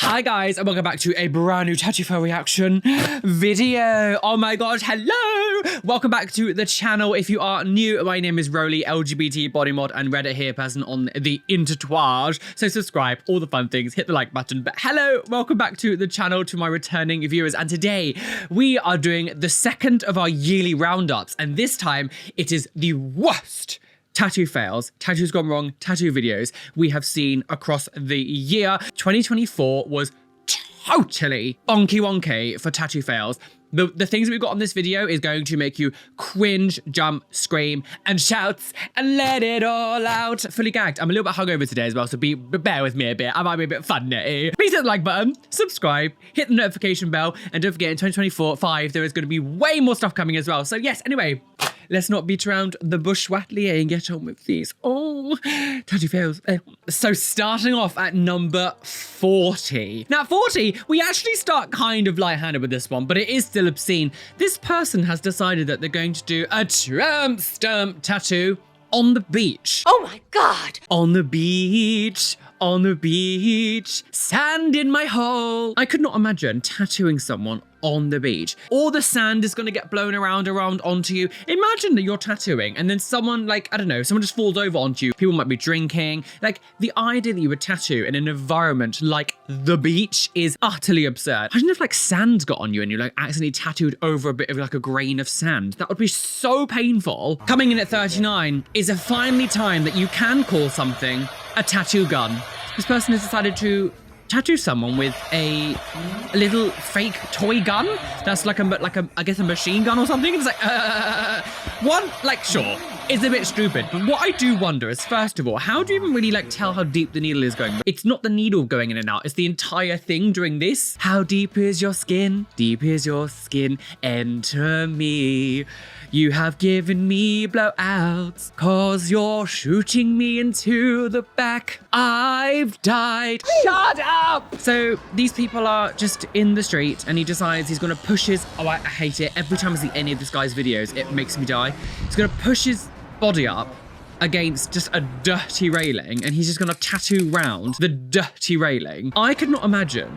Hi guys, and welcome back to a brand new tattoo fail reaction video. Oh my gosh, hello! Welcome back to the channel. If you are new, my name is Roly, LGBT body mod and Reddit here person on the intertwage. So subscribe, all the fun things, hit the like button. But hello, welcome back to the channel, to my returning viewers. And today we are doing the second of our yearly roundups. And this time it is the worst tattoo fails, tattoos gone wrong, tattoo videos we have seen across the year. 2024 was totally bonky wonky for tattoo fails. The things that we've got on this video is going to make you cringe, jump, scream, and shout, and let it all out. Fully gagged. I'm a little bit hungover today as well, so bear with me a bit. I might be a bit funny. Please hit the like button, subscribe, hit the notification bell, and don't forget in 2024-5, there is going to be way more stuff coming as well. So yes, anyway, let's not beat around the bush wattly and get on with these. Oh, tattoo fails. So starting off at number 40. Now 40, we actually start kind of light-handed with this one, but it is still obscene. This person has decided that they're going to do a tramp stamp tattoo on the beach. Oh my God. On the beach. On the beach, sand in my hole. I could not imagine tattooing someone on the beach. All the sand is gonna get blown around onto you. Imagine that you're tattooing and then someone like, I don't know, someone just falls over onto you. People might be drinking. Like the idea that you would tattoo in an environment like the beach is utterly absurd. Imagine if like sand got on you and you like accidentally tattooed over a bit of like a grain of sand. That would be so painful. Coming in at 39 is a finally time that you can call something a tattoo gun. This person has decided to tattoo someone with a little fake toy gun. That's like a I guess a machine gun or something. It's like, sure, it's a bit stupid. But what I do wonder is, first of all, how do you even really like tell how deep the needle is going? It's not the needle going in and out. It's the entire thing doing this. How deep is your skin? Deep is your skin. Enter me. You have given me blowouts, cause you're shooting me into the back. I've died. Shut up! So these people are just in the street and he decides he's gonna push his, oh, I hate it. Every time I see any of this guy's videos, it makes me die. He's gonna push his body up against just a dirty railing and he's just gonna tattoo round the dirty railing. I could not imagine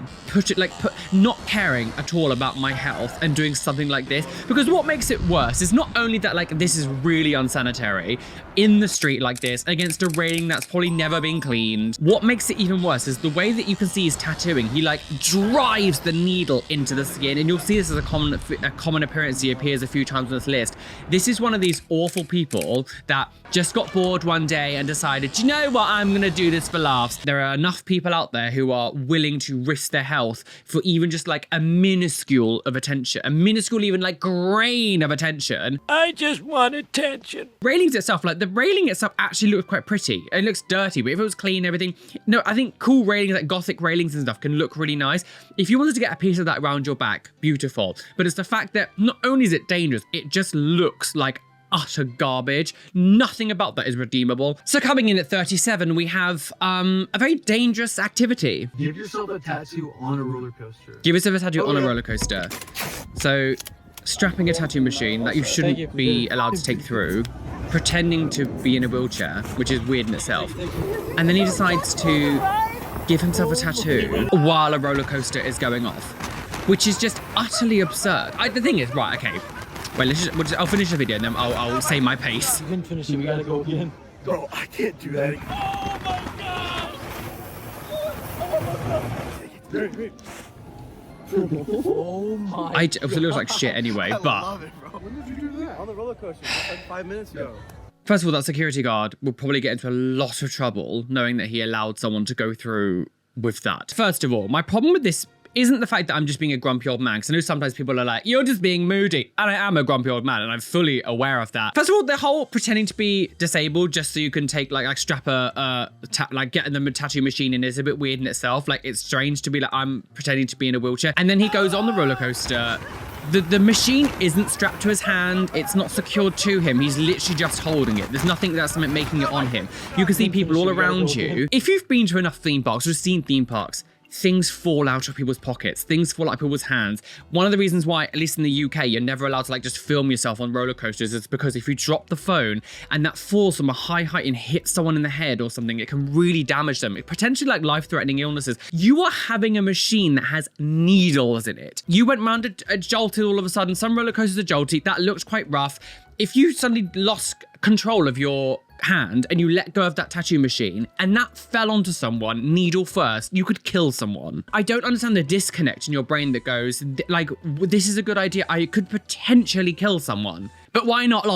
not caring at all about my health and doing something like this, because what makes it worse is not only that like this is really unsanitary in the street like this against a railing that's probably never been cleaned. What makes it even worse is the way that you can see he's tattooing. He like drives the needle into the skin, and you'll see this as a common appearance. He appears a few times on this list. This is one of these awful people that just got bored one day and decided, you know what, I'm gonna do this for laughs. There are enough people out there who are willing to risk their health for even just like a minuscule of attention, a minuscule even like grain of attention. I just want attention. Railings itself, like the railing itself actually looks quite pretty. It looks dirty, but if it was clean and everything, no, I think cool railings, like gothic railings and stuff can look really nice. If you wanted to get a piece of that around your back, beautiful. But it's the fact that not only is it dangerous, it just looks like utter garbage. Nothing about that is redeemable. So coming in at 37, we have a very dangerous activity. Give yourself a tattoo on a roller coaster. Give yourself a tattoo on a roller coaster. So strapping a tattoo machine that you shouldn't be allowed to take through, pretending to be in a wheelchair, which is weird in itself. And then he decides to give himself a tattoo while a roller coaster is going off, which is just utterly absurd. The thing is, right, okay, well, I'll finish the video and then I'll say my pace. You can finish it, we gotta go again. Bro, I can't do that. Oh my It looks like shit anyway, but Love it, bro. When did you do that? On the roller coaster, like 5 minutes ago. first of all, that security guard will probably get into a lot of trouble knowing that he allowed someone to go through with that. First of all, my problem with this isn't the fact that I'm just being a grumpy old man, because I know sometimes people are like, you're just being moody, and I am a grumpy old man, and I'm fully aware of that. First of all, the whole pretending to be disabled just so you can take like strap getting them a tattoo machine in is a bit weird in itself. Like, it's strange to be like, I'm pretending to be in a wheelchair, and then he goes on the roller coaster. The machine isn't strapped to his hand. It's not secured to him. He's literally just holding it. There's nothing that's making it on him. You can see people all around you. If you've been to enough theme parks or seen theme parks, things fall out of people's pockets, things fall out of people's hands. One of the reasons why, at least in the UK, you're never allowed to like just film yourself on roller coasters is because if you drop the phone and that falls from a high height and hits someone in the head or something, it can really damage them. It potentially like life-threatening illnesses. You are having a machine that has needles in it. You went round a jolted all of a sudden. Some roller coasters are jolty. That looks quite rough. If you suddenly lost control of your hand and you let go of that tattoo machine and that fell onto someone, needle first, you could kill someone. I don't understand the disconnect in your brain that goes, like, this is a good idea. I could potentially kill someone. But why not?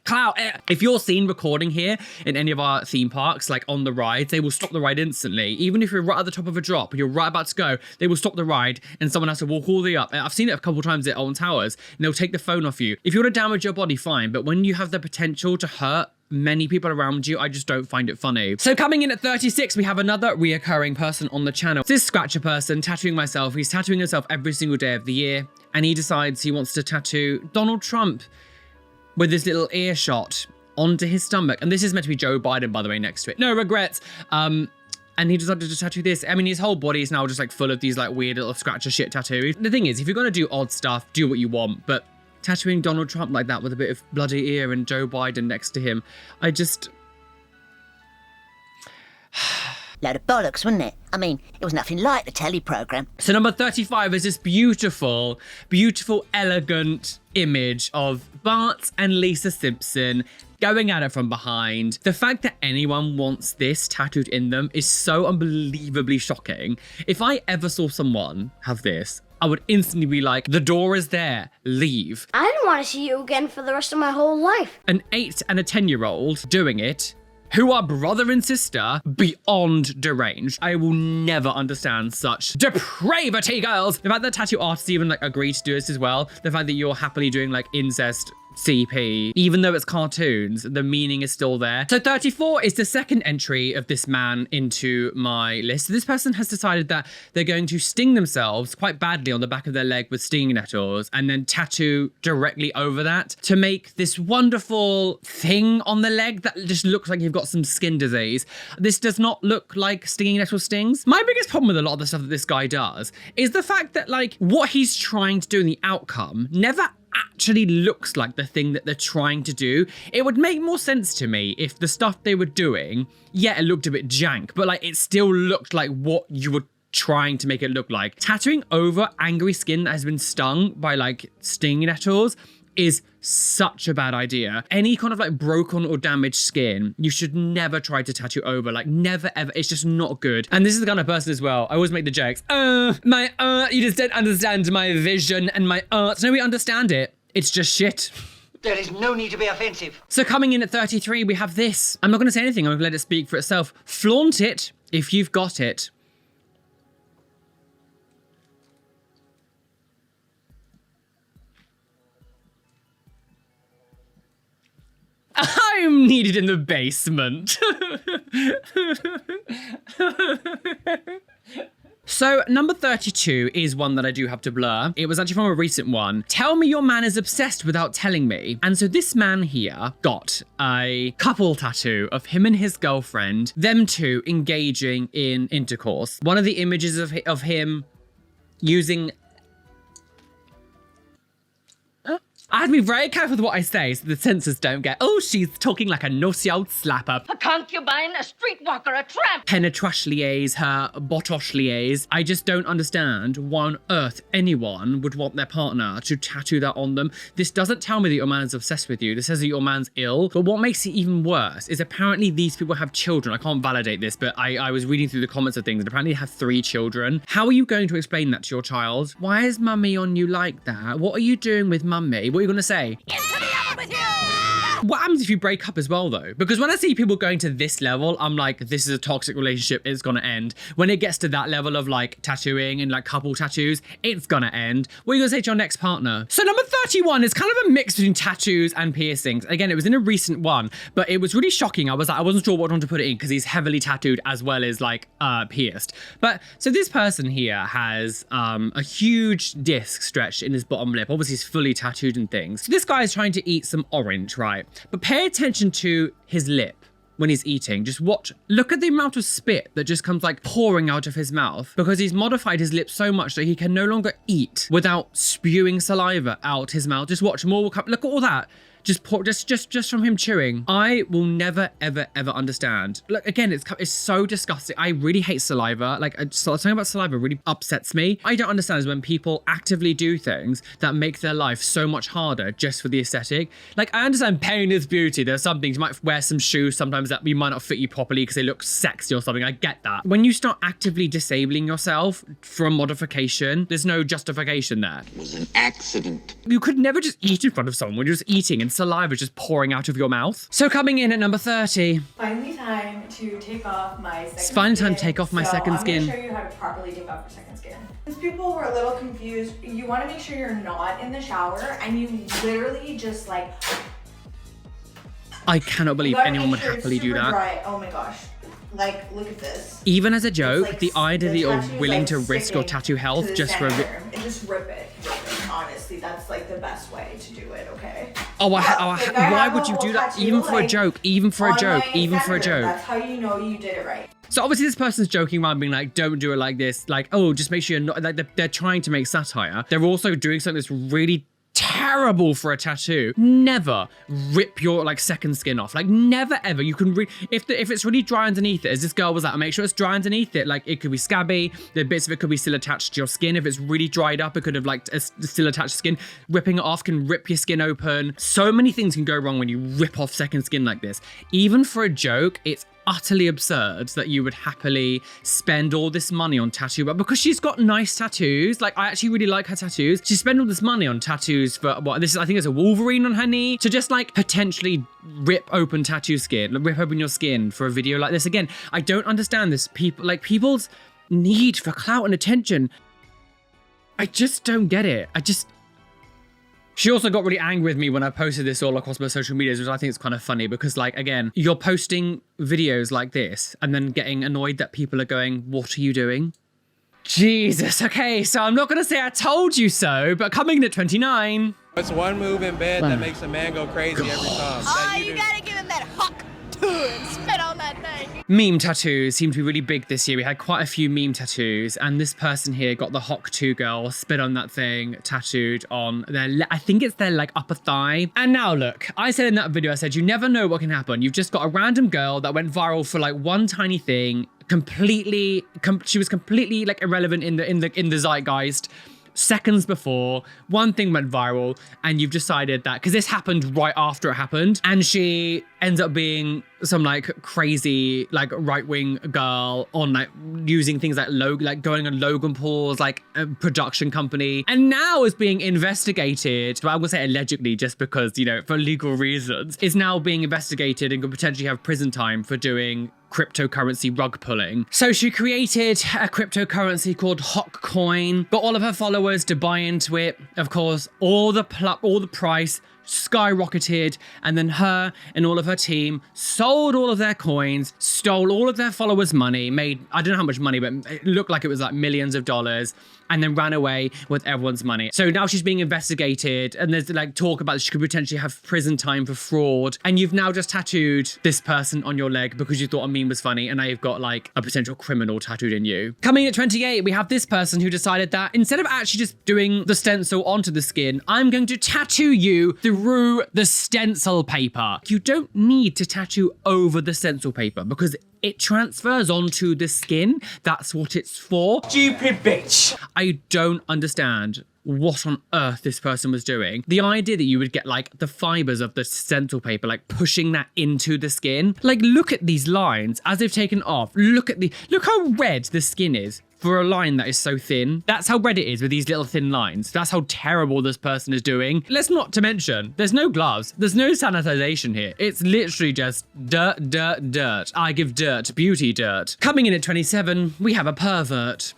Clout. If you're seen recording here in any of our theme parks, like on the rides, they will stop the ride instantly. Even if you're right at the top of a drop, you're right about to go, they will stop the ride and someone has to walk all the way up. I've seen it a couple of times at Alton Towers and they'll take the phone off you. If you want to damage your body, fine. But when you have the potential to hurt many people around you, I just don't find it funny. So coming in at 36, we have another reoccurring person on the channel. This scratcher person tattooing myself. He's tattooing himself every single day of the year. And he decides he wants to tattoo Donald Trump with this little earshot onto his stomach. And this is meant to be Joe Biden, by the way, next to it. No regrets. And he decided to tattoo this. I mean, his whole body is now just like full of these like weird little scratcher shit tattoos. The thing is, if you're gonna do odd stuff, do what you want. But tattooing Donald Trump like that with a bit of bloody ear and Joe Biden next to him, I just... Load of bollocks, wasn't it? I mean, it was nothing like the telly programme. So number 35 is this beautiful, elegant image of Bart and Lisa Simpson going at it from behind. The fact that anyone wants this tattooed in them is so unbelievably shocking. If I ever saw someone have this, I would instantly be like, the door is there, leave. I don't want to see you again for the rest of my whole life. An 8 and a 10-year-old doing it, who are brother and sister, beyond deranged. I will never understand such depravity, girls. The fact that tattoo artists even like agree to do this as well. The fact that you're happily doing like incest CP, even though it's cartoons, the meaning is still there. So 34 is the second entry of this man into my list. So this person has decided that they're going to sting themselves quite badly on the back of their leg with stinging nettles and then tattoo directly over that to make this wonderful thing on the leg that just looks like you've got some skin disease. This does not look like stinging nettle stings. My biggest problem with a lot of the stuff that this guy does is the fact that like what he's trying to do in the outcome never actually looks like the thing that they're trying to do. It would make more sense to me if the stuff they were doing, yeah, it looked a bit jank, but like it still looked like what you were trying to make it look like. Tattooing over angry skin that has been stung by like stinging nettles is such a bad idea. Any kind of like broken or damaged skin, you should never try to tattoo over, like never ever. It's just not good. And this is the kind of person as well. I always make the jokes. You just don't understand my vision and my art. No, we understand it. It's just shit. There is no need to be offensive. So coming in at 33, we have this. I'm not going to say anything. I'm going to let it speak for itself. Flaunt it if you've got it. I'm needed in the basement. So number 32 is one that I do have to blur. It was actually from a recent one. Tell me your man is obsessed without telling me. And so this man here got a couple tattoo of him and his girlfriend, them two engaging in intercourse. One of the images of him using... I have to be very careful with what I say so the censors don't get, oh, she's talking like a naughty old slapper. A concubine, a streetwalker, a tramp. Penetrashliers, her botoshliers. I just don't understand why on earth anyone would want their partner to tattoo that on them. This doesn't tell me that your man is obsessed with you. This says that your man's ill. But what makes it even worse is apparently these people have children. I can't validate this, but I was reading through the comments of things and apparently they have 3 children. How are you going to explain that to your child? Why is mummy on you like that? What are you doing with mummy? What are you gonna say? Into the oven with you! What happens if you break up as well though? Because when I see people going to this level, I'm like, this is a toxic relationship, it's gonna end. When it gets to that level of like tattooing and like couple tattoos, it's gonna end. What are you gonna say to your next partner? So number 31 is kind of a mix between tattoos and piercings. Again, it was in a recent one, but it was really shocking. I wasn't sure what one to put it in because he's heavily tattooed as well as like pierced. But so this person here has a huge disc stretched in his bottom lip. Obviously he's fully tattooed and things. So this guy is trying to eat some orange, right? But pay attention to his lip. when he's eating. Just watch, look at the amount of spit that just comes like pouring out of his mouth because he's modified his lips so much that he can no longer eat without spewing saliva out his mouth. Just watch more will come. Look at all that. Just from him chewing. I will never, ever, ever understand. Look, again, it's so disgusting. I really hate saliva. Like, something about saliva really upsets me. I don't understand is when people actively do things that make their life so much harder just for the aesthetic. Like, I understand pain is beauty. There's some things, you might wear some shoes sometimes that might not fit you properly because they look sexy or something. I get that. When you start actively disabling yourself from modification, there's no justification there. It was an accident. You could never just eat in front of someone when you're just eating and saliva just pouring out of your mouth. So coming in at number 30. Finally time to take off my second skin. It's finally time to take off my second skin. I'm gonna show you how to properly take off your second skin. Because people were a little confused. You wanna make sure you're not in the shower and you literally just like... I cannot believe anyone would happily do that. Dry. Oh my gosh. Like, look at this. Even as a joke, like, the idea that you're willing to risk your sticking tattoo health to the just for a center. And just rip it. Honestly, that's like the best way to do it, okay? Why would you do that? Even for a joke, even for a joke, even for a joke. That's how you know you did it right. So obviously this person's joking around being like, don't do it like this. Like, oh, just make sure you're not, like they're trying to make satire. They're also doing something that's really terrible for a tattoo. Never rip your like second skin off. Like never ever. You can if it's really dry underneath it, as this girl was like, make sure it's dry underneath it. Like it could be scabby. The bits of it could be still attached to your skin. If it's really dried up, it could have like still attached to skin. Ripping it off can rip your skin open. So many things can go wrong when you rip off second skin like this. Even for a joke, it's utterly absurd that you would happily spend all this money on tattoo, but because she's got nice tattoos, like I actually really like her tattoos, she spent all this money on tattoos for what this is, I think it's a Wolverine on her knee, to just like potentially rip open tattoo skin, rip open your skin for a video like this. Again, I don't understand this. People's need for clout and attention. I just don't get it. She also got really angry with me when I posted this all across my social medias, which I think is kind of funny because, like, again, you're posting videos like this and then getting annoyed that people are going, what are you doing? Jesus. Okay, so I'm not going to say I told you so, but coming in at 29. It's one move in bed that makes a man go crazy every time. Oh, you gotta give him that hawk and spit on that thing. Meme tattoos seem to be really big this year. We had quite a few meme tattoos, and this person here got the Hawk 2 girl spit on that thing tattooed on their, I think it's their like upper thigh. And now look, I said in that video, I said, you never know what can happen. You've just got a random girl that went viral for like one tiny thing, she was completely like irrelevant in the zeitgeist. Seconds before, one thing went viral, and you've decided that because this happened right after it happened, and she ends up being some like crazy like right-wing girl on like using things like going on Logan Paul's like production company, and now is being investigated. But I'm gonna say allegedly just because, you know, for legal reasons, is now being investigated and could potentially have prison time for doing cryptocurrency rug pulling. So she created a cryptocurrency called Hawk Coin, got all of her followers to buy into it. Of course, all the price skyrocketed, and then her and all of her team sold all of their coins, stole all of their followers' money, made, I don't know how much money, but it looked like it was like millions of dollars, and then ran away with everyone's money. So now she's being investigated, and there's like talk about she could potentially have prison time for fraud. And you've now just tattooed this person on your leg because you thought a meme was funny, and now you've got like a potential criminal tattooed in you. Coming at 28, we have this person who decided that instead of actually just doing the stencil onto the skin, I'm going to tattoo you through the stencil paper. You don't need to tattoo over the stencil paper because it transfers onto the skin. That's what it's for. Stupid bitch. I don't understand what on earth this person was doing. The idea that you would get like the fibers of the stencil paper, like pushing that into the skin. Like, look at these lines as they've taken off. Look how red the skin is for a line that is so thin. That's how red it is with these little thin lines. That's how terrible this person is doing. Let's not to mention, there's no gloves. There's no sanitization here. It's literally just dirt, dirt, dirt. I give dirt, beauty dirt. Coming in at 27, we have a pervert.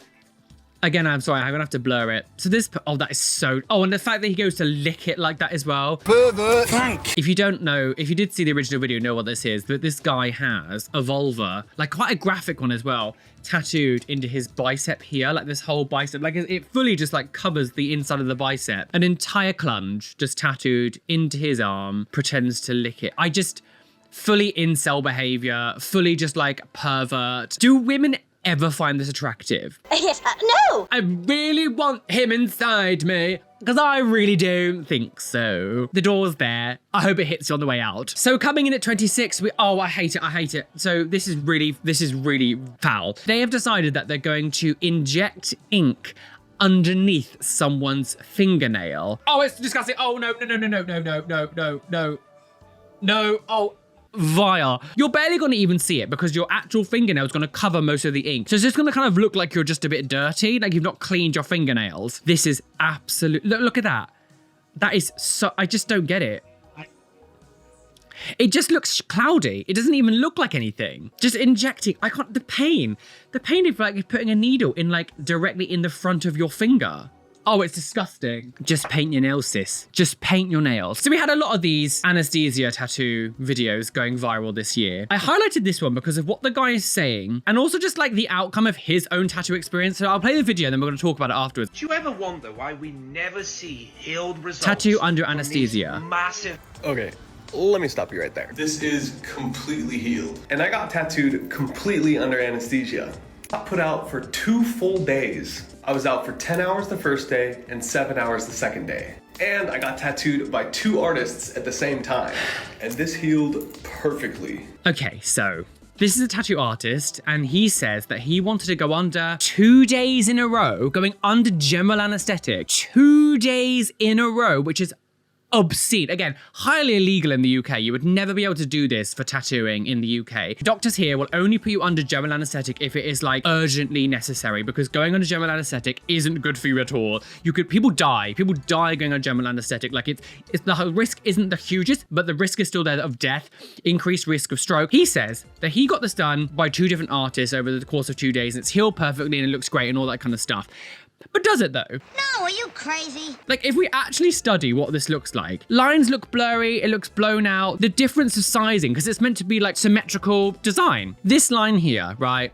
Again, I'm sorry, I'm gonna have to blur it. So this, oh, that is so, oh, and the fact that he goes to lick it like that as well. Pervert. Frank. If you don't know, if you did see the original video, know what this is, but this guy has a vulva, like quite a graphic one as well, tattooed into his bicep here, like this whole bicep, like it fully just like covers the inside of the bicep. An entire clunge just tattooed into his arm, pretends to lick it. fully incel behavior, fully just like pervert. Do women ever find this attractive? Yes, no! I really want him inside me, because I really don't think so. The door's there. I hope it hits you on the way out. So coming in at 26, I hate it. So this is really foul. They have decided that they're going to inject ink underneath someone's fingernail. Oh, it's disgusting. Oh, no. Oh, vile. You're barely going to even see it because your actual fingernail is going to cover most of the ink. So it's just going to kind of look like you're just a bit dirty, like you've not cleaned your fingernails. This is absolute. Look at that. That is so. I just don't get it. It just looks cloudy. It doesn't even look like anything. Just injecting. I can't. The pain of like putting a needle in like directly in the front of your finger. Oh, it's disgusting. Just paint your nails, sis. Just paint your nails. So we had a lot of these Anesthesia tattoo videos going viral this year. I highlighted this one because of what the guy is saying and also just like the outcome of his own tattoo experience. So I'll play the video and then we're going to talk about it afterwards. Do you ever wonder why we never see healed results? Tattoo under anesthesia. Massive. Okay, let me stop you right there. This is completely healed. And I got tattooed completely under anesthesia. I put out for 2 full days. I was out for 10 hours the first day and 7 hours the second day. And I got tattooed by 2 artists at the same time. And this healed perfectly. Okay, so this is a tattoo artist and he says that he wanted to go under 2 days in a row, going under general anesthetic, 2 days in a row, which is obscene. Again, highly illegal in the UK. You would never be able to do this for tattooing in the UK. Doctors here will only put you under general anesthetic if it is like urgently necessary, because going under general anesthetic isn't good for you at all. People die going on general anesthetic. Like it's the risk isn't the hugest, but the risk is still there of death, increased risk of stroke. He says that he got this done by 2 different artists over the course of 2 days. And it's healed perfectly and it looks great and all that kind of stuff. But does it though? No, are you crazy? Like if we actually study what this looks like, lines look blurry, it looks blown out. The difference of sizing, because it's meant to be like symmetrical design. This line here, right?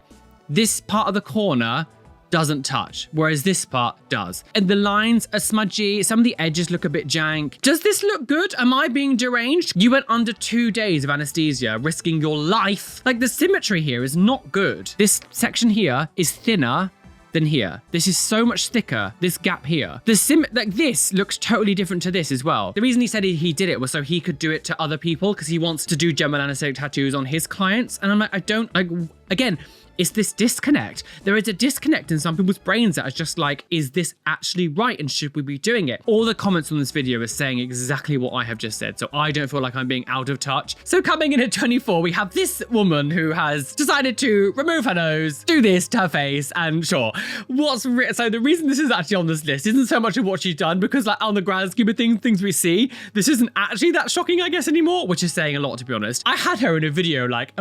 This part of the corner doesn't touch, whereas this part does. And the lines are smudgy, some of the edges look a bit jank. Does this look good? Am I being deranged? You went under 2 days of anesthesia, risking your life. Like the symmetry here is not good. This section here is thinner than here. This is so much thicker, this gap here. Like this looks totally different to this as well. The reason he said he did it was so he could do it to other people because he wants to do general anesthetic tattoos on his clients. And I'm like, I don't, like, again, it's this disconnect. There is a disconnect in some people's brains that is just like, is this actually right and should we be doing it? All the comments on this video are saying exactly what I have just said, so I don't feel like I'm being out of touch. So coming in at 24, we have this woman who has decided to remove her nose, do this to her face, and sure. So the reason this is actually on this list isn't so much of what she's done, because like on the grand scheme of things we see, this isn't actually that shocking, I guess, anymore, which is saying a lot, to be honest. I had her in a video like,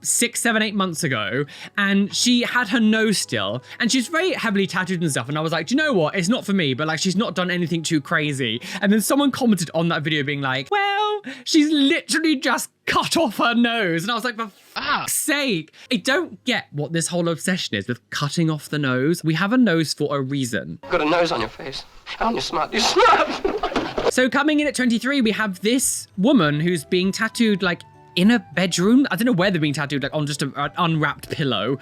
6, 7, 8 months ago, and she had her nose still, and she's very heavily tattooed and stuff, and I was like, do you know what, it's not for me, but like she's not done anything too crazy. And then someone commented on that video being like, well, she's literally just cut off her nose, and I was like, for fuck's sake. I don't get what this whole obsession is with cutting off the nose. We have a nose for a reason. You've got a nose on your face. And you're smart. You're smart. So coming in at 23, we have this woman who's being tattooed like in a bedroom. I don't know where they're being tattooed, like on just an unwrapped pillow,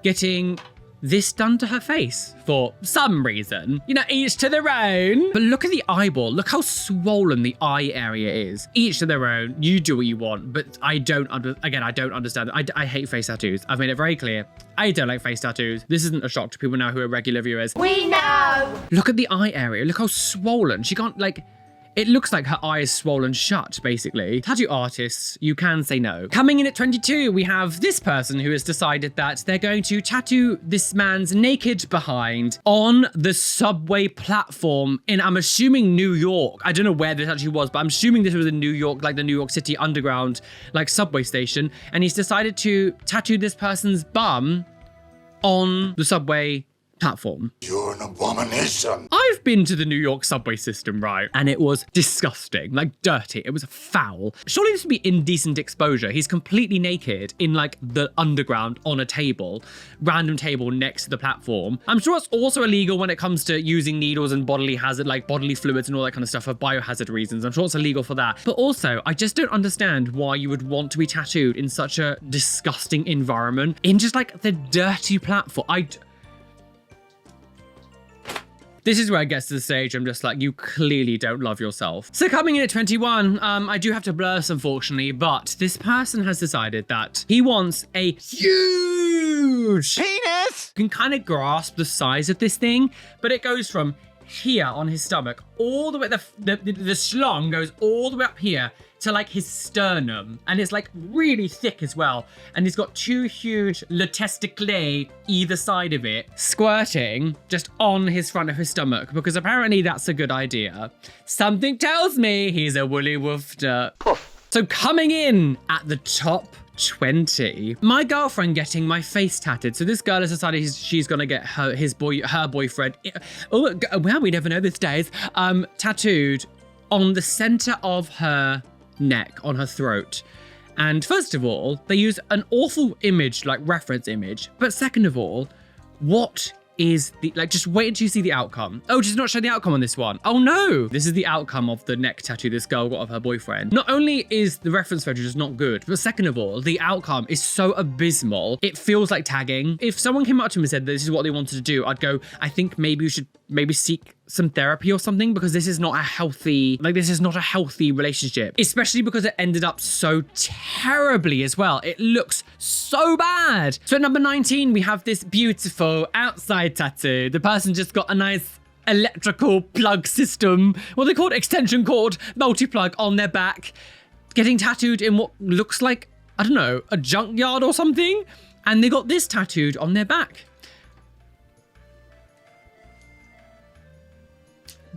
getting this done to her face for some reason. You know, each to their own. But look at the eyeball. Look how swollen the eye area is. Each to their own. You do what you want, but I don't understand. I hate face tattoos. I've made it very clear. I don't like face tattoos. This isn't a shock to people now who are regular viewers. We know! Look at the eye area. Look how swollen. She can't, like, it looks like her eye is swollen shut, basically. Tattoo artists, you can say no. Coming in at 22, we have this person who has decided that they're going to tattoo this man's naked behind on the subway platform in, I'm assuming, New York. I don't know where this actually was, but I'm assuming this was in New York, like the New York City underground, like subway station. And he's decided to tattoo this person's bum on the subway platform. You're an abomination. I've been to the New York subway system, right? And it was disgusting, like dirty. It was foul. Surely this would be indecent exposure. He's completely naked in like the underground on a table, random table next to the platform. I'm sure it's also illegal when it comes to using needles and bodily hazard, like bodily fluids and all that kind of stuff for biohazard reasons. I'm sure it's illegal for that. But also, I just don't understand why you would want to be tattooed in such a disgusting environment, in just like the dirty platform. This is where it gets to the stage I'm just like, you clearly don't love yourself. So coming in at 21, I do have to blurse, unfortunately, but this person has decided that he wants a huge penis. You can kind of grasp the size of this thing, but it goes from here on his stomach all the way, the schlong goes all the way up here to like his sternum, and it's like really thick as well, and he's got two huge le testicles either side of it squirting just on his front of his stomach, because apparently that's a good idea. Something tells me he's a woolly woofter. So coming in at the top 20, my girlfriend getting my face tattooed. So this girl has decided she's gonna get her boyfriend, oh well, we never know these days, tattooed on the center of her neck, on her throat. And first of all, they use an awful image, like reference image. But second of all, what is the, like, just wait until you see the outcome. Oh, just not show the outcome on this one. Oh no, this is the outcome of the neck tattoo this girl got of her boyfriend. Not only is the reference photo just not good, but second of all, the outcome is so abysmal. It feels like tagging. If someone came up to me and said this is what they wanted to do, I'd go, I think maybe you should seek some therapy or something, because this is not a healthy, relationship, especially because it ended up so terribly as well. It looks so bad. So at number 19, we have this beautiful outside tattoo. The person just got a nice electrical plug system, what they call it, extension cord, multi-plug on their back, getting tattooed in what looks like, I don't know, a junkyard or something. And they got this tattooed on their back.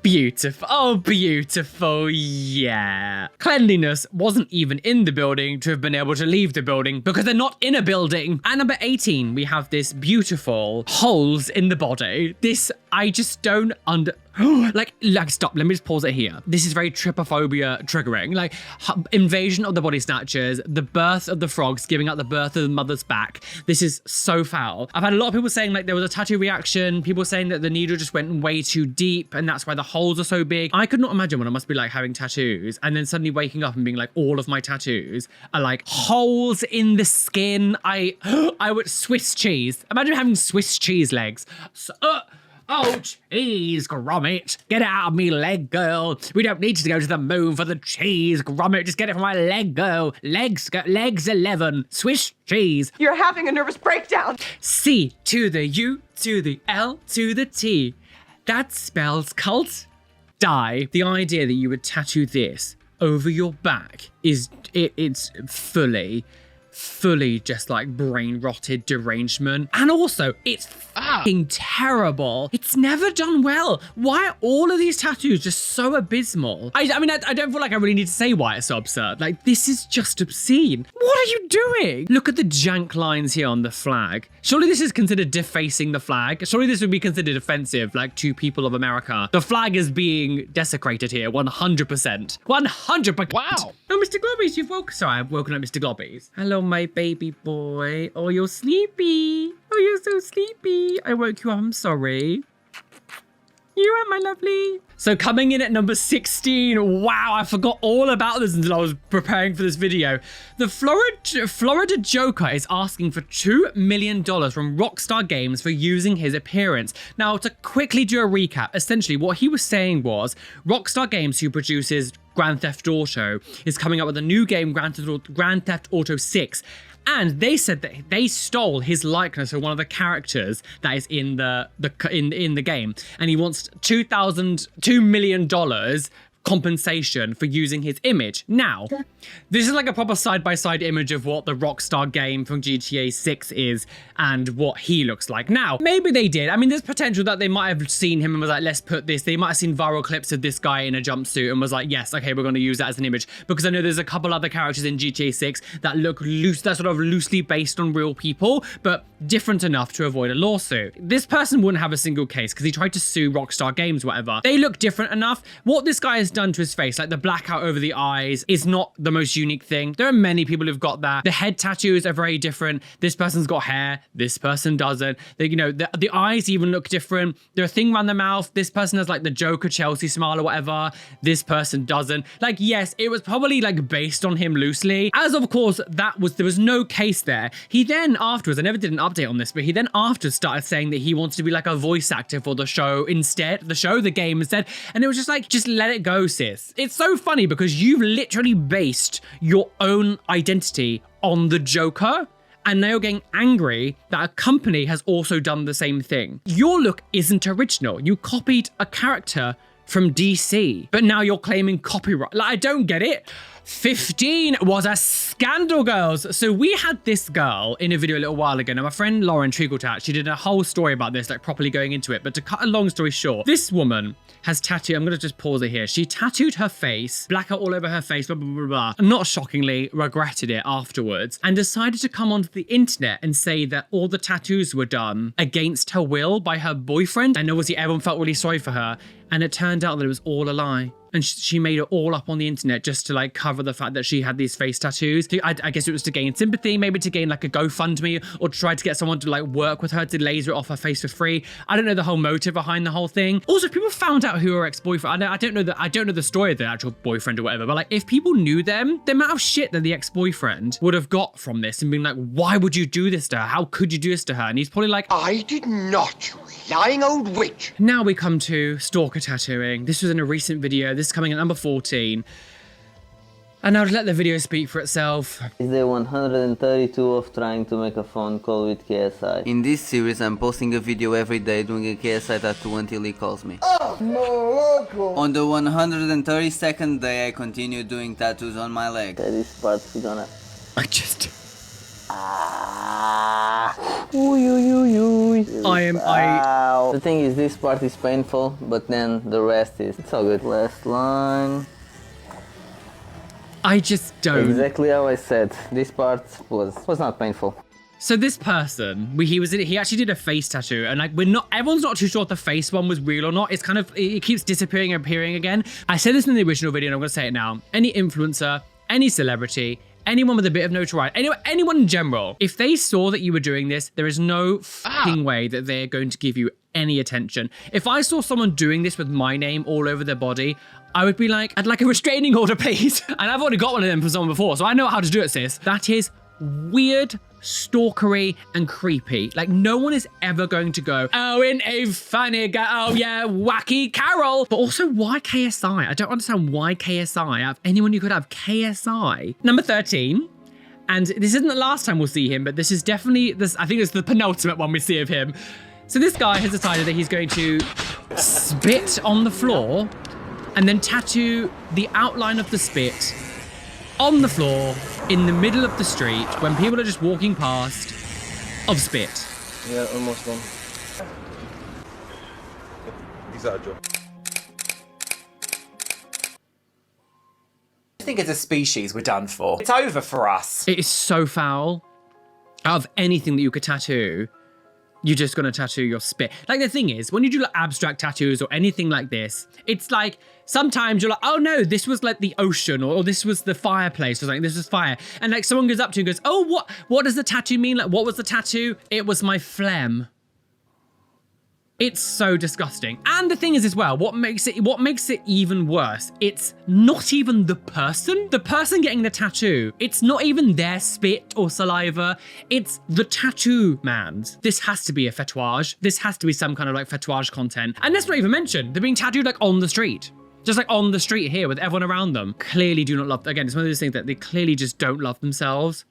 Beautiful. Oh, beautiful. Yeah. Cleanliness wasn't even in the building to have been able to leave the building, because they're not in a building. At number 18, we have this beautiful holes in the body. This, I just don't like stop, let me just pause it here. This is very trypophobia triggering, like invasion of the body snatchers, the birth of the frogs, giving out the birth of the mother's back. This is so foul. I've had a lot of people saying like there was a tattoo reaction, people saying that the needle just went way too deep and that's why the holes are so big. I could not imagine what it must be like having tattoos and then suddenly waking up and being like, all of my tattoos are like holes in the skin. I would Swiss cheese. Imagine having Swiss cheese legs. So, oh, cheese grommet. Get it out of me leg, girl. We don't need to go to the moon for the cheese grommet. Just get it from my leg, girl. Legs 11. Swiss cheese. You're having a nervous breakdown. C to the U to the L to the T. That spells cult. Die. The idea that you would tattoo this over your back is, it's fully just like brain rotted derangement. And also it's fucking terrible. It's never done well. Why are all of these tattoos just so abysmal? I mean, I don't feel like I really need to say why it's so absurd. Like, this is just obscene. What are you doing? Look at the jank lines here on the flag. Surely this is considered defacing the flag. Surely this would be considered offensive, like, to people of America. The flag is being desecrated here, 100%. 100%. Wow. Oh, Mr. Globbies, you've woken. Sorry, I've woken up Mr. Globbies. Hello, my baby boy. Oh, you're sleepy. Oh, you're so sleepy. I woke you up. I'm sorry. You are my lovely. So coming in at number 16, wow, I forgot all about this until I was preparing for this video. The Florida Joker is asking for $2 million from Rockstar Games for using his appearance. Now, to quickly do a recap, essentially what he was saying was Rockstar Games, who produces Grand Theft Auto, is coming up with a new game, Grand Theft Auto 6. And they said that they stole his likeness of one of the characters that is in the game, and he wants $2 million compensation for using his image. Now, this is like a proper side-by-side image of what the Rockstar game from GTA 6 is and what he looks like. Now, maybe they did. I mean, there's potential that they might have seen him and was like, let's put this. They might have seen viral clips of this guy in a jumpsuit and was like, yes, okay, we're going to use that as an image. Because I know there's a couple other characters in GTA 6 that look loose, that sort of loosely based on real people, but different enough to avoid a lawsuit. This person wouldn't have a single case because he tried to sue Rockstar Games, whatever. They look different enough. What this guy has done to his face, like the blackout over the eyes, is not the most unique thing. There are many people who've got that. The head tattoos are very different. This person's got hair. This person doesn't. They, you know, the eyes even look different. There's a thing around the mouth. This person has like the Joker Chelsea smile or whatever. This person doesn't. Like, yes, it was probably like based on him loosely. As of course, there was no case there. He then afterwards, I never did an update on this, but he then afterwards started saying that he wanted to be like a voice actor for the show instead, the game instead. And it was just like, just let it go, sis. It's so funny because you've literally based your own identity on the Joker, and now you're getting angry that a company has also done the same thing. Your look isn't original. You copied a character from DC, but now you're claiming copyright. Like, I don't get it. 15 was a scandal, girls. So we had this girl in a video a little while ago. Now, my friend Lauren Trickletat, she did a whole story about this, like properly going into it. But to cut a long story short, this woman has tattooed, I'm going to just pause it here. She tattooed her face, blackout all over her face, blah, blah, blah, blah. Not shockingly, regretted it afterwards and decided to come onto the internet and say that all the tattoos were done against her will by her boyfriend. And obviously everyone felt really sorry for her. And it turned out that it was all a lie. And she made it all up on the internet just to like cover the fact that she had these face tattoos. I guess it was to gain sympathy, maybe to gain like a GoFundMe, or to try to get someone to like work with her to laser it off her face for free. I don't know the whole motive behind the whole thing. Also, if people found out who her ex-boyfriend, I don't know the story of the actual boyfriend or whatever, but like if people knew them, the amount of shit that the ex-boyfriend would have got from this and being like, why would you do this to her? How could you do this to her? And he's probably like, I did not, you lying old witch. Now we come to Stalker tattooing. This was in a recent video. This is coming at number 14. And I'll let the video speak for itself. It's day 132 of trying to make a phone call with KSI. In this series, I'm posting a video every day doing a KSI tattoo until he calls me. Oh, no. On the 132nd day, I continue doing tattoos on my leg. Okay, this part we're gonna... I just... The thing is, this part is painful, but then the rest is... It's all good. Last line... I just don't... Exactly how I said. This part was not painful. So this person, he actually did a face tattoo, and like everyone's not too sure if the face one was real or not. It's kind of, it keeps disappearing and appearing again. I said this in the original video and I'm gonna say it now. Any influencer, any celebrity, anyone with a bit of notoriety, anyone in general, if they saw that you were doing this, there is no fucking way that they're going to give you any attention. If I saw someone doing this with my name all over their body, I would be like, I'd like a restraining order, please. And I've already got one of them for someone before, so I know how to do it, sis. That is weird, stalkery, and creepy. Like, no one is ever going to go, oh, in a funny guy, oh yeah, wacky Carol. But also, why KSI? I don't understand why KSI. Out of anyone you could have, KSI. Number 13. And this isn't the last time we'll see him, but this is definitely, I think it's the penultimate one we see of him. So this guy has decided that he's going to spit on the floor and then tattoo the outline of the spit on the floor in the middle of the street when people are just walking past of spit. Yeah, almost done. Disagio. I think as a species, we're done for. It's over for us. It is so foul. Out of anything that you could tattoo, you're just gonna tattoo your spit. Like, the thing is, when you do like abstract tattoos or anything like this, it's like, sometimes you're like, oh no, this was like the ocean, or this was the fireplace, or something, this was fire. And like someone goes up to you and goes, oh, what does the tattoo mean? Like, what was the tattoo? It was my phlegm. It's so disgusting. And the thing is as well, what makes it even worse, it's not even the person getting the tattoo. It's not even their spit or saliva. It's the tattoo man's. This has to be a fetouage. This has to be some kind of like fetouage content. And let's not even mention, they're being tattooed like on the street. Just like on the street here with everyone around them. Clearly do not love, again, it's one of those things that they clearly just don't love themselves.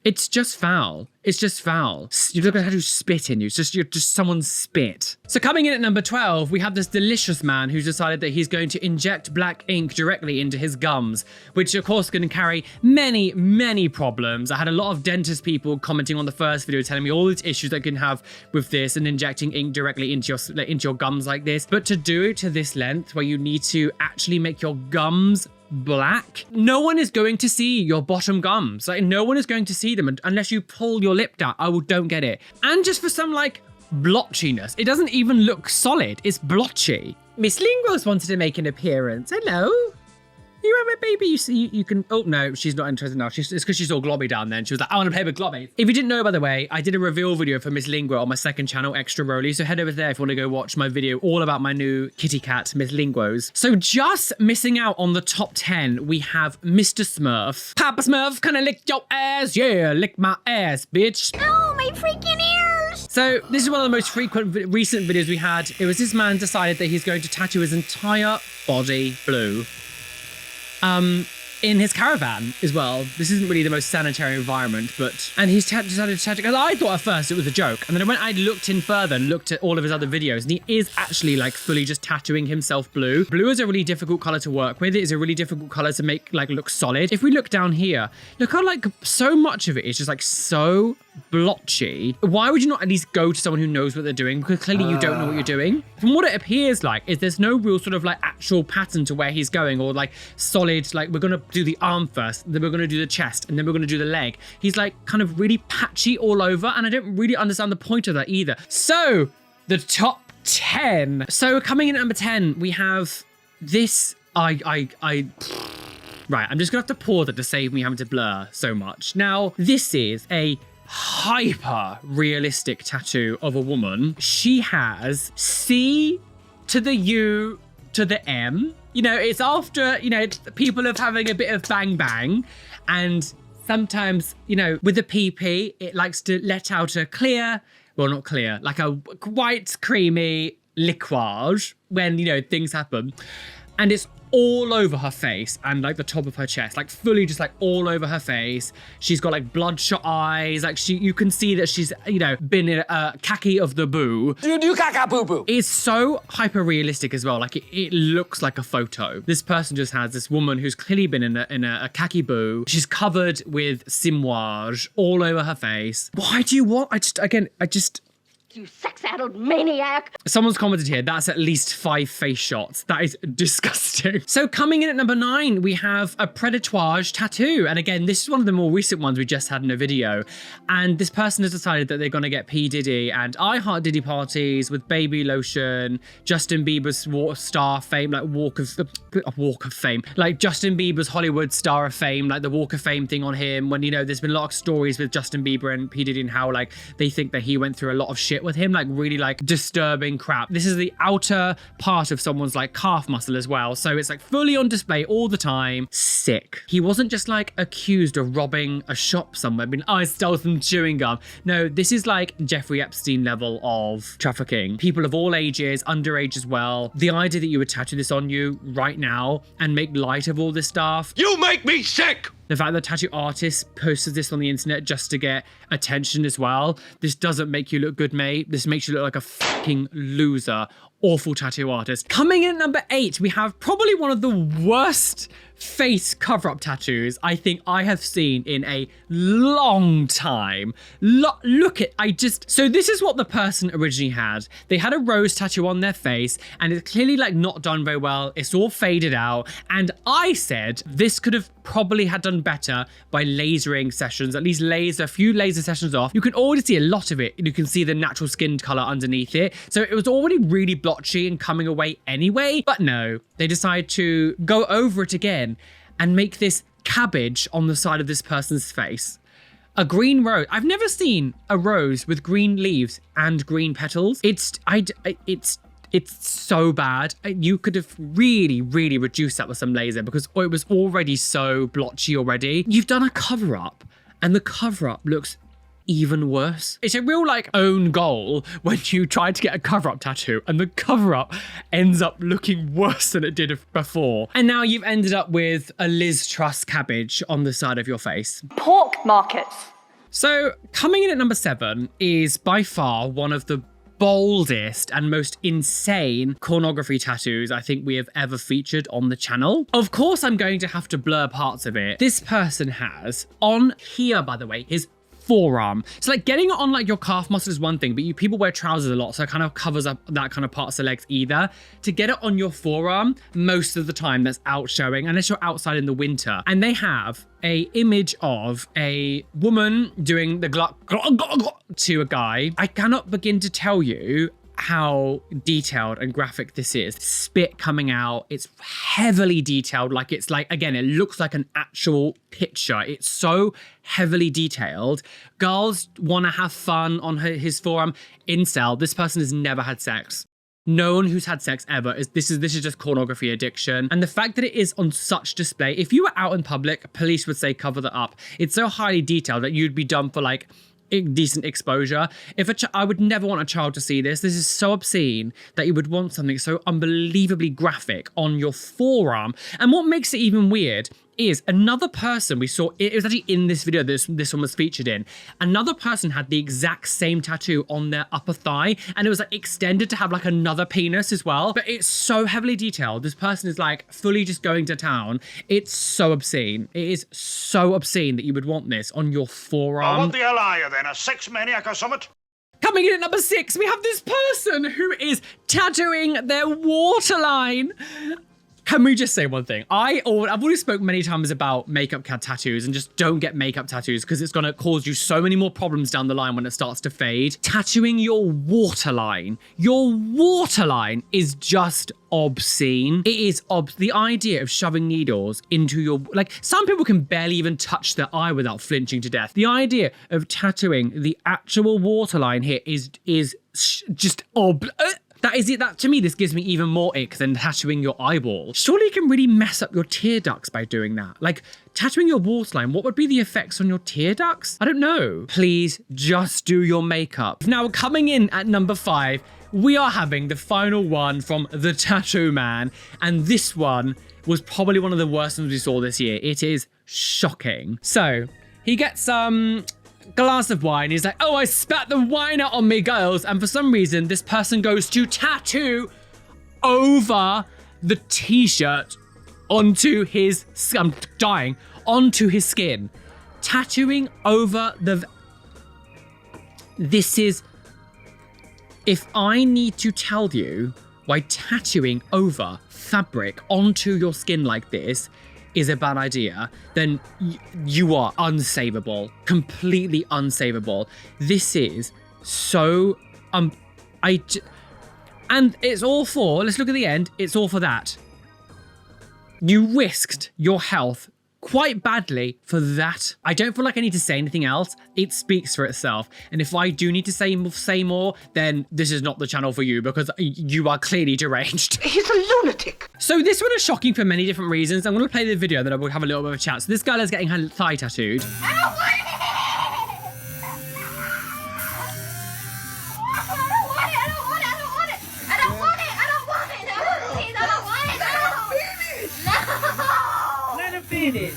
It's just foul. It's just foul. You're not gonna have to spit in you. You're just someone's spit. So coming in at number 12, we have this delicious man who's decided that he's going to inject black ink directly into his gums, which of course can carry many, many problems. I had a lot of dentist people commenting on the first video telling me all these issues that can have with this and injecting ink directly into your gums like this. But to do it to this length where you need to actually make your gums black, no one is going to see your bottom gums. Like, no one is going to see them unless you pull your lip down. Don't get it. And just for some like blotchiness, it doesn't even look solid. It's blotchy. Miss Linguals wanted to make an appearance. Hello. You have a baby, you can, oh no, she's not interested now. It's because she's all globby down then. She was like, I want to play with globbies. If you didn't know, by the way, I did a reveal video for Miss Lingua on my second channel, Extra Roly. So head over there if you want to go watch my video all about my new kitty cat, Miss Linguos. So just missing out on the top 10, we have Mr. Smurf. Papa Smurf, can I lick your ass? Yeah, lick my ass, bitch. Oh, my freaking ears! So this is one of the most frequent recent videos we had. It was this man decided that he's going to tattoo his entire body blue. In his caravan as well. This isn't really the most sanitary environment, but... And he's decided to tattoo... Because I thought at first it was a joke. And then when I looked in further and looked at all of his other videos, and he is actually like fully just tattooing himself blue. Blue is a really difficult color to work with. It is a really difficult color to make like look solid. If we look down here, look how like so much of it is just like so blotchy. Why would you not at least go to someone who knows what they're doing? Because clearly you don't know what you're doing. From what it appears like is there's no real sort of like actual pattern to where he's going, or like solid, like we're gonna do the arm first, then we're gonna do the chest, and then we're gonna do the leg. He's like kind of really patchy all over, and I don't really understand the point of that either. So the top 10. So coming in at number 10, we have this, right, I'm just gonna have to pause it to save me having to blur so much. Now, this is a hyper realistic tattoo of a woman. She has C to the U to the M. You know, it's after, you know, people are having a bit of bang bang, and sometimes, you know, with the PP, it likes to let out a clear, well, not clear, like a white creamy liquid when, you know, things happen. And it's all over her face and like the top of her chest, like fully just like all over her face. She's got like bloodshot eyes, like you can see that she's, you know, been in a khaki of the boo. Do caca boo boo. It's so hyper realistic as well. Like it looks like a photo. This person just has this woman who's clearly been in a khaki boo. She's covered with simwage all over her face. Why do you want? I just. You sex-addled maniac. Someone's commented here, that's at least 5 face shots. That is disgusting. So coming in at number 9, we have a predatoire tattoo. And again, this is one of the more recent ones we just had in a video. And this person has decided that they're going to get P. Diddy and I Heart Diddy parties with baby lotion, Justin Bieber's star fame, like Walk of Fame. Like Justin Bieber's Hollywood star of fame, like the Walk of Fame thing on him. When, you know, there's been a lot of stories with Justin Bieber and P. Diddy and how like they think that he went through a lot of shit with him, like really like disturbing crap. This is the outer part of someone's like calf muscle as well, so it's like fully on display all the time. Sick. He wasn't just like accused of robbing a shop somewhere, being, oh, I stole some chewing gum. No, this is like Jeffrey Epstein level of trafficking. People of all ages, underage as well. The idea that you would tattoo this on you right now and make light of all this stuff. You make me sick! The fact that tattoo artists posted this on the internet just to get attention as well. This doesn't make you look good, mate. This makes you look like a fucking loser. Awful tattoo artist. Coming in at number 8, we have probably one of the worst face cover-up tattoos I think I have seen in a long time. Look at, so this is what the person originally had. They had a rose tattoo on their face and it's clearly like not done very well. It's all faded out. And I said this could have probably had done better by lasering sessions, at least laser a few laser sessions off. You can already see a lot of it and you can see the natural skin color underneath it. So it was already really blotchy and coming away anyway, but no, they decided to go over it again and make this cabbage on the side of this person's face. A green rose. I've never seen a rose with green leaves and green petals. It's so bad. You could have really, really reduced that with some laser because it was already so blotchy already. You've done a cover up and the cover up looks even worse. It's a real like own goal when you try to get a cover-up tattoo and the cover-up ends up looking worse than it did before. And now you've ended up with a Liz Truss cabbage on the side of your face. Pork markets. So coming in at number 7 is by far one of the boldest and most insane pornography tattoos I think we have ever featured on the channel. Of course, I'm going to have to blur parts of it. This person has on here, by the way, his forearm. So like getting it on like your calf muscle is one thing, but people wear trousers a lot, so it kind of covers up that kind of parts of the legs either. To get it on your forearm, most of the time that's out showing, unless you're outside in the winter. And they have a image of a woman doing the gluck to a guy. I cannot begin to tell you how detailed and graphic this is. Spit coming out, it's heavily detailed, like it's like, again, it looks like an actual picture. It's so heavily detailed. Girls want to have fun on his forearm. Incel, this person has never had sex. No one who's had sex ever this is just pornography addiction. And the fact that it is on such display, if you were out in public, police would say cover that up. It's so highly detailed that you'd be done for like decent exposure. I would never want a child to see this. This is so obscene that you would want something so unbelievably graphic on your forearm. And what makes it even weird is another person we saw, it was actually in this video this one was featured in, another person had the exact same tattoo on their upper thigh, and it was like extended to have like another penis as well. But it's so heavily detailed. This person is like fully just going to town. It's so obscene. It is so obscene that you would want this on your forearm. Oh, what the hell are you then, a sex maniac or something? Coming in at number 6, we have this person who is tattooing their waterline. Can we just say one thing? I've already spoken many times about makeup tattoos, and just don't get makeup tattoos because it's gonna cause you so many more problems down the line when it starts to fade. Tattooing your waterline is just obscene. It is the idea of shoving needles into your, like, some people can barely even touch their eye without flinching to death. The idea of tattooing the actual waterline here is just that is it. That to me, this gives me even more ick than tattooing your eyeball. Surely you can really mess up your tear ducts by doing that. Like tattooing your waterline, what would be the effects on your tear ducts? I don't know. Please just do your makeup. Now coming in at number 5, we are having the final one from the Tattoo Man. And this one was probably one of the worst ones we saw this year. It is shocking. So he gets glass of wine. He's like, oh, I spat the wine out on me, girls. And for some reason, this person goes to tattoo over the t-shirt onto his, I'm dying, onto his skin. Tattooing over the, this is, if I need to tell you why tattooing over fabric onto your skin like this is a bad idea, then you are unsavable, completely unsavable. This is so, and it's all for, let's look at the end, it's all for that. You risked your health quite badly for that. I don't feel like I need to say anything else. It speaks for itself. And if I do need to say more, then this is not the channel for you because you are clearly deranged. He's a lunatic. So this one is shocking for many different reasons. I'm going to play the video, then I will have a little bit of a chat. So this girl is getting her thigh tattooed. Finish.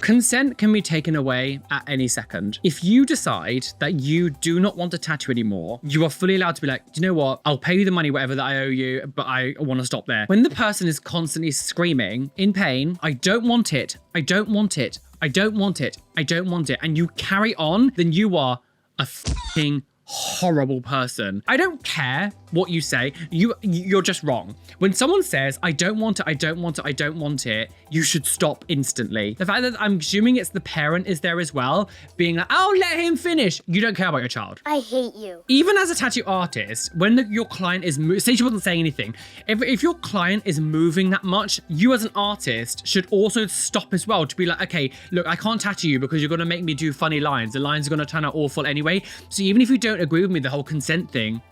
Consent can be taken away at any second. If you decide that you do not want a tattoo anymore, you are fully allowed to be like, do you know what? I'll pay you the money, whatever that I owe you, but I want to stop there. When the person is constantly screaming in pain, I don't want it, I don't want it, I don't want it, I don't want it, and you carry on, then you are a f***ing horrible person. I don't care what you say, you're just wrong. When someone says, I don't want it, I don't want it, I don't want it, you should stop instantly. The fact that I'm assuming it's the parent is there as well, being like, oh, let him finish. You don't care about your child. I hate you. Even as a tattoo artist, when your client is, say she wasn't saying anything, if your client is moving that much, you as an artist should also stop as well to be like, okay, look, I can't tattoo you because you're gonna make me do funny lines. The lines are gonna turn out awful anyway. So even if you don't agree with me, the whole consent thing,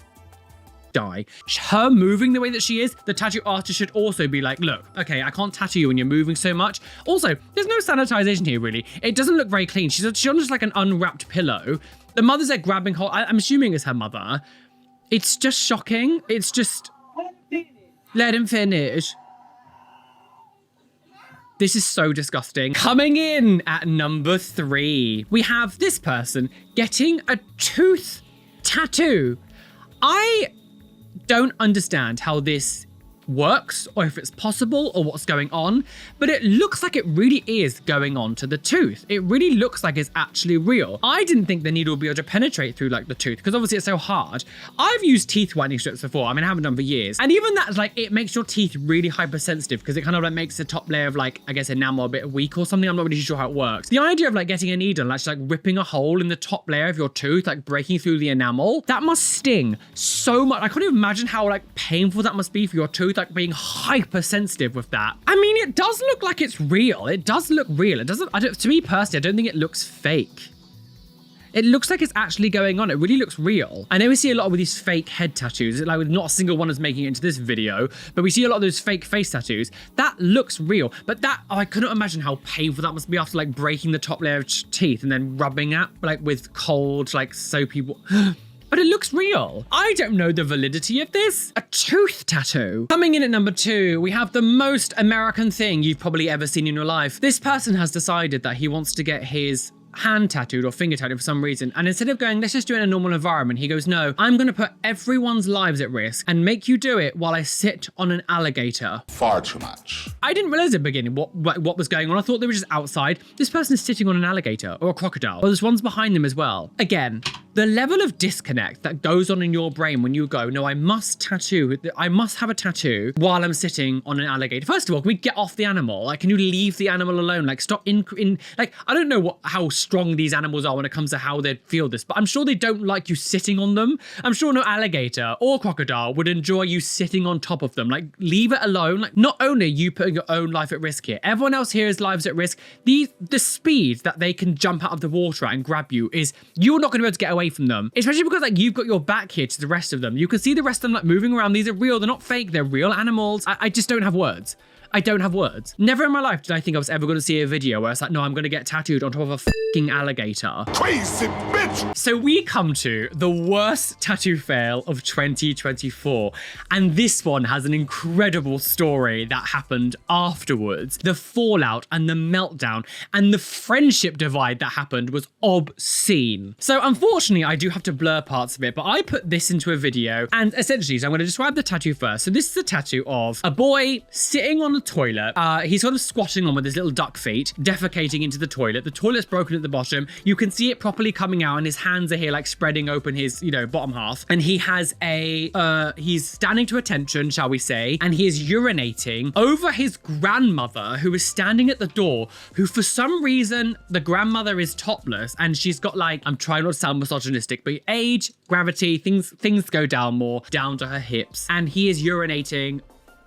die. Her moving the way that she is, the tattoo artist should also be like, look, okay, I can't tattoo you when you're moving so much. Also, there's no sanitization here really. It doesn't look very clean. She's on just like an unwrapped pillow. The mother's there grabbing hold, I'm assuming it's her mother. It's just shocking. It's just, let him finish. This is so disgusting. Coming in at number 3, we have this person getting a tooth tattoo. I don't understand how this works or if it's possible or what's going on, but it looks like it really is going on to the tooth. It really looks like it's actually real. I didn't think the needle would be able to penetrate through like the tooth because obviously it's so hard. I've used teeth whitening strips before. I mean, I haven't done for years. And even that, like, it makes your teeth really hypersensitive because it kind of like makes the top layer of like, I guess, enamel a bit weak or something. I'm not really sure how it works. The idea of like getting a needle and actually like ripping a hole in the top layer of your tooth, like breaking through the enamel, that must sting so much. I can't even imagine how like painful that must be for your tooth, like being hypersensitive with that. I mean, it does look like it's real. It does look real. It doesn't, to me personally, I don't think it looks fake. It looks like it's actually going on. It really looks real. I know we see a lot with these fake head tattoos. Like not a single one is making it into this video, but we see a lot of those fake face tattoos. That looks real. But that, I couldn't imagine how painful that must be after like breaking the top layer of teeth and then rubbing it like with cold, like soapy water. But it looks real. I don't know the validity of this. A tooth tattoo. Coming in at number 2, we have the most American thing you've probably ever seen in your life. This person has decided that he wants to get his hand tattooed or finger tattooed for some reason. And instead of going, let's just do it in a normal environment, he goes, no, I'm going to put everyone's lives at risk and make you do it while I sit on an alligator. Far too much. I didn't realize at the beginning what was going on. I thought they were just outside. This person is sitting on an alligator or a crocodile. Well, there's ones behind them as well. Again, the level of disconnect that goes on in your brain when you go, no, I must have a tattoo while I'm sitting on an alligator. First of all, can we get off the animal? Like, can you leave the animal alone? Like, stop like, I don't know how strong these animals are when it comes to how they'd feel this, but I'm sure they don't like you sitting on them. I'm sure no alligator or crocodile would enjoy you sitting on top of them. Like, leave it alone. Like, not only are you putting your own life at risk here, everyone else here is lives at risk. The speed that they can jump out of the water and grab you is, you're not going to be able to get away from them. Especially because like you've got your back here to the rest of them. You can see the rest of them like moving around. These are real. They're not fake. They're real animals. I just don't have words. I don't have words. Never in my life did I think I was ever going to see a video where it's like, no, I'm going to get tattooed on top of a fucking alligator. Crazy bitch! So we come to the worst tattoo fail of 2024. And this one has an incredible story that happened afterwards. The fallout and the meltdown and the friendship divide that happened was obscene. So unfortunately, I do have to blur parts of it, but I put this into a video and essentially, so I'm going to describe the tattoo first. So this is a tattoo of a boy sitting on the toilet. He's sort of squatting on with his little duck feet, defecating into the toilet. The toilet's broken at the bottom. You can see it properly coming out and his hands are here like spreading open his, bottom half. And he has he's standing to attention, shall we say, and he is urinating over his grandmother who is standing at the door, who for some reason, the grandmother is topless and she's got like, I'm trying not to sound misogynistic, but age, gravity, things go down more, down to her hips. And he is urinating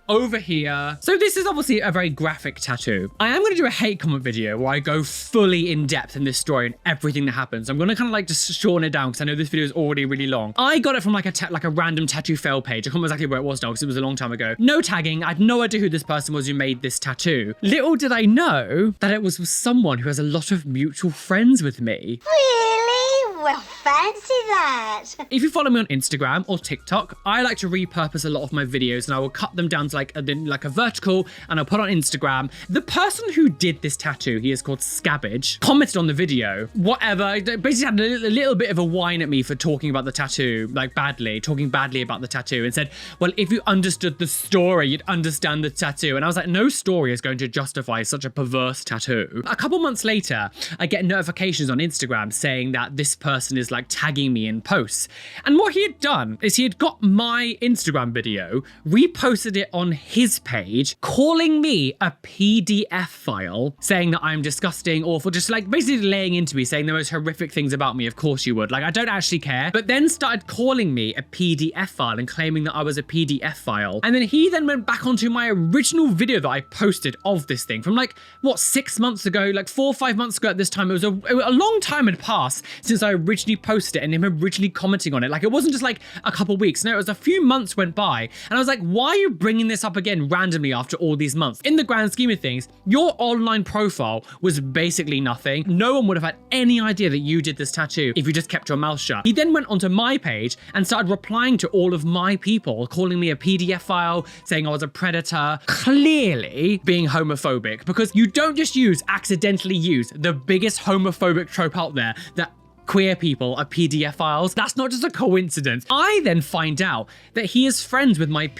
over here. So this is obviously a very graphic tattoo. I am going to do a hate comment video where I go fully in depth in this story and everything that happens. I'm going to kind of like just shorten it down because I know this video is already really long. I got it from like a random tattoo fail page. I can't remember exactly where it was now because it was a long time ago. No tagging. I had no idea who this person was who made this tattoo. Little did I know that it was with someone who has a lot of mutual friends with me. Really? Well, fancy that. If you follow me on Instagram or TikTok, I like to repurpose a lot of my videos and I will cut them down to like a vertical and I'll put on Instagram. The person who did this tattoo, he is called Scabbage, commented on the video, whatever, basically had a little bit of a whine at me for talking about the tattoo, like talking badly about the tattoo and said, well, if you understood the story, you'd understand the tattoo. And I was like, no story is going to justify such a perverse tattoo. A couple months later, I get notifications on Instagram saying that this person is like tagging me in posts. And what he had done is he had got my Instagram video, reposted it on his page, calling me a PDF file, saying that I'm disgusting, awful, just like basically laying into me, saying the most horrific things about me. Of course you would. Like, I don't actually care. But then started calling me a PDF file and claiming that I was a PDF file. And then he then went back onto my original video that I posted of this thing from like, what, 6 months ago, like 4 or 5 months ago at this time. It was a long time had passed since I originally posted post it and him originally commenting on it. Like, it wasn't just like a couple weeks. No, it was a few months went by. And I was like, why are you bringing this up again randomly after all these months? In the grand scheme of things, your online profile was basically nothing. No one would have had any idea that you did this tattoo if you just kept your mouth shut. He then went onto my page and started replying to all of my people, calling me a PDF file, saying I was a predator, clearly being homophobic, because you don't just accidentally use the biggest homophobic trope out there, that queer people are PDF files. That's not just a coincidence. I then find out that he is friends with my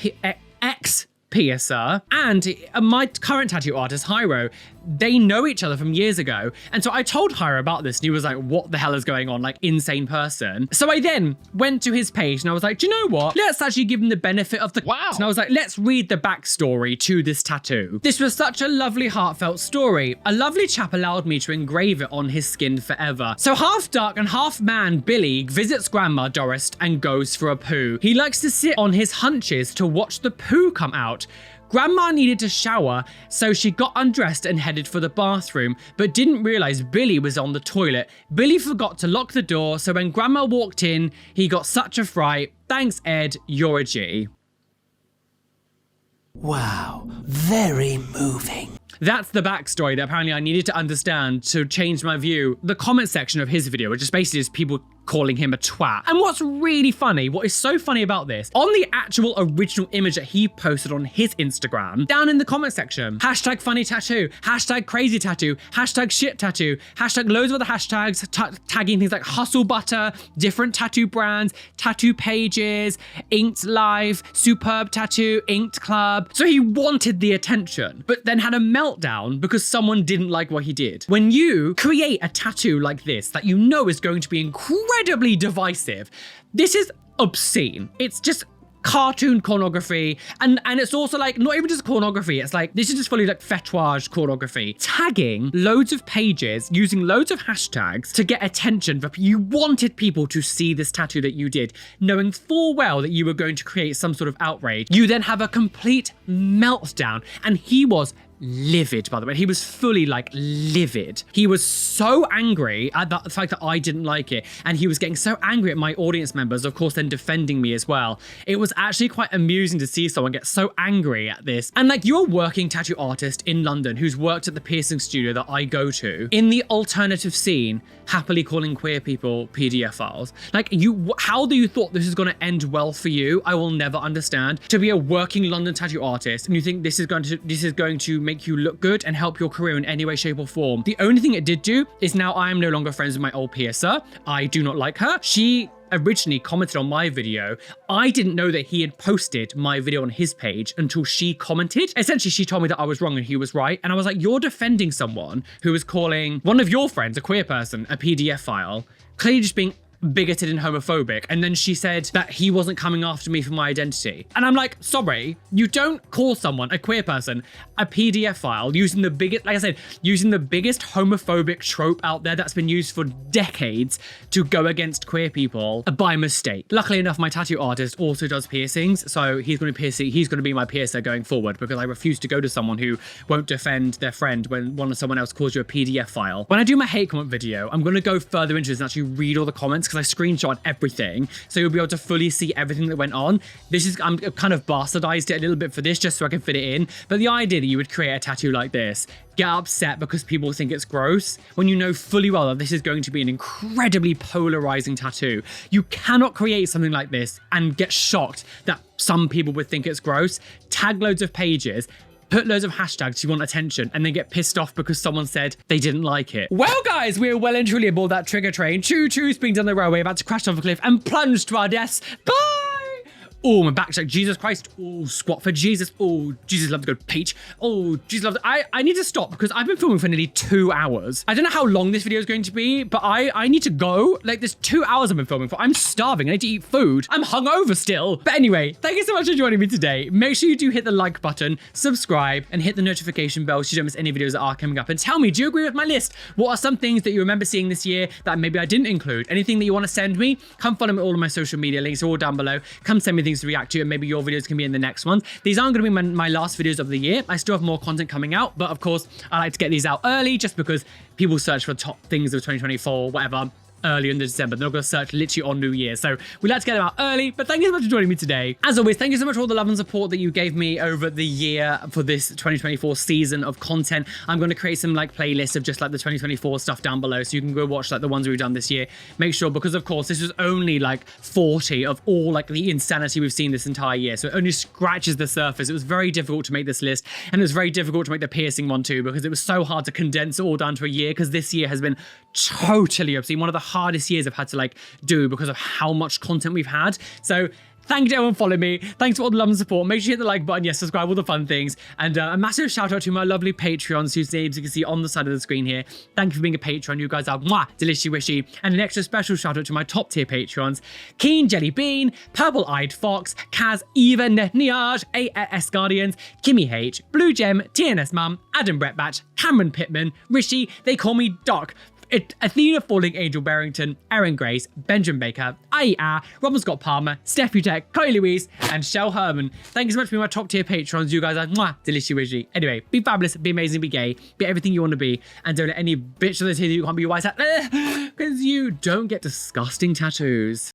ex-piercer and my current tattoo artist, Hyro. They know each other from years ago. And so I told Hyro about this and he was like, what the hell is going on? Like, insane person. So I then went to his page and I was like, do you know what? Let's actually give him the benefit of the wow. And I was like, let's read the backstory to this tattoo. This was such a lovely, heartfelt story. A lovely chap allowed me to engrave it on his skin forever. So half duck and half man, Billy visits grandma Doris and goes for a poo. He likes to sit on his hunches to watch the poo come out. Grandma needed to shower, so she got undressed and headed for the bathroom, but didn't realize Billy was on the toilet. Billy forgot to lock the door, so when Grandma walked in, he got such a fright. Thanks, Ed, you're a G. Wow, very moving. That's the backstory that apparently I needed to understand to change my view. The comment section of his video, which is basically just people calling him a twat. And what's really funny, what is so funny about this, on the actual original image that he posted on his Instagram, down in the comment section, hashtag funny tattoo, hashtag crazy tattoo, hashtag shit tattoo, hashtag loads of other hashtags, tagging things like hustle butter, different tattoo brands, tattoo pages, inked live, superb tattoo, inked club. So he wanted the attention, but then had a meltdown because someone didn't like what he did. When you create a tattoo like this that you know is going to be incredibly divisive, this is obscene. It's just cartoon pornography, and it's also like not even just pornography, it's like this is just fully like fetish pornography, tagging loads of pages, using loads of hashtags to get attention. You wanted people to see this tattoo that you did, knowing full well that you were going to create some sort of outrage. You then have a complete meltdown, and he was livid, by the way. He was fully like livid. He was so angry at the fact that I didn't like it, and he was getting so angry at my audience members, of course, then defending me as well. It was actually quite amusing to see someone get so angry at this. And like, you're a working tattoo artist in London who's worked at the piercing studio that I go to, in the alternative scene, happily calling queer people PDF files. Like, how do you thought this is going to end well for you? I will never understand. To be a working London tattoo artist and you think this is going to make you look good and help your career in any way, shape or form. The only thing it did do is now I am no longer friends with my old piercer. I do not like her. She originally commented on my video. I didn't know that he had posted my video on his page until she commented. Essentially, she told me that I was wrong and he was right. And I was like, you're defending someone who is calling one of your friends, a queer person, a PDF file, clearly just being bigoted and homophobic. And then she said that he wasn't coming after me for my identity. And I'm like, sorry, you don't call someone, a queer person, a PDF file using the biggest, like I said, using the biggest homophobic trope out there that's been used for decades to go against queer people by mistake. Luckily enough, my tattoo artist also does piercings, so he's going to be my piercer going forward, because I refuse to go to someone who won't defend their friend when someone else calls you a PDF file. When I do my hate comment video, I'm going to go further into this and actually read all the comments, because I screenshot everything, so you'll be able to fully see everything that went on. I'm kind of bastardized it a little bit for this just so I can fit it in, but the idea that you would create a tattoo like this, get upset because people think it's gross, when you know fully well that this is going to be an incredibly polarizing tattoo. You cannot create something like this and get shocked that some people would think it's gross, tag loads of pages, put loads of hashtags, you want attention, and then get pissed off because someone said they didn't like it. Well, guys, we are well and truly aboard that trigger train. Choo-choo, speeding down the railway, about to crash off a cliff and plunge to our deaths. Bye! Oh, my back's like, Jesus Christ. Oh, squat for Jesus. Oh, Jesus loves a good peach. Oh, Jesus loves... I need to stop because I've been filming for nearly 2 hours. I don't know how long this video is going to be, but I need to go. Like, there's 2 hours I've been filming for. I'm starving. I need to eat food. I'm hungover still. But anyway, thank you so much for joining me today. Make sure you do hit the like button, subscribe, and hit the notification bell so you don't miss any videos that are coming up. And tell me, do you agree with my list? What are some things that you remember seeing this year that maybe I didn't include? Anything that you want to send me? Come follow me all of my social media links are all down below. Come send me things to react to, and maybe your videos can be in the next ones. These aren't going to be my last videos of the year. I still have more content coming out, but of course I like to get these out early just because people search for top things of 2024, whatever. early in December. They're not going to search literally on New Year. So we like to get them out early, but thank you so much for joining me today. As always, thank you so much for all the love and support that you gave me over the year for this 2024 season of content. I'm going to create some like playlists of just like the 2024 stuff down below, so you can go watch like the ones we've done this year. Make sure, because of course this was only like 40 of all like the insanity we've seen this entire year, so it only scratches the surface. It was very difficult to make this list, and it was very difficult to make the piercing one too, because it was so hard to condense it all down to a year, because this year has been totally obscene. One of the hardest years I've had to like do because of how much content we've had. So thank you to everyone following me. Thanks for all the love and support. Make sure you hit the like button, yes, subscribe, all the fun things. And a massive shout out to my lovely Patreons whose names you can see on the side of the screen here. Thank you for being a patron. You guys are mwah, delicious wishy. And an extra special shout out to my top tier Patreons: Keen Jelly Bean, Purple Eyed Fox, Kaz, Eva, Niage, AS Guardians, Kimmy H, Blue Gem, TNS Mum, Adam Bretbatch, Cameron Pittman, Rishi, They Call Me Doc, Athena Falling Angel Barrington, Erin Grace, Benjamin Baker, Aya, Robin Scott Palmer, Steffi Tech, Chloe Louise, and Shell Herman. Thank you so much for being my top tier patrons. You guys are mwah, delicious wishy. Anyway, be fabulous, be amazing, be gay, be everything you want to be, and don't let any bitch of this here that you can't be white at, because you don't get disgusting tattoos.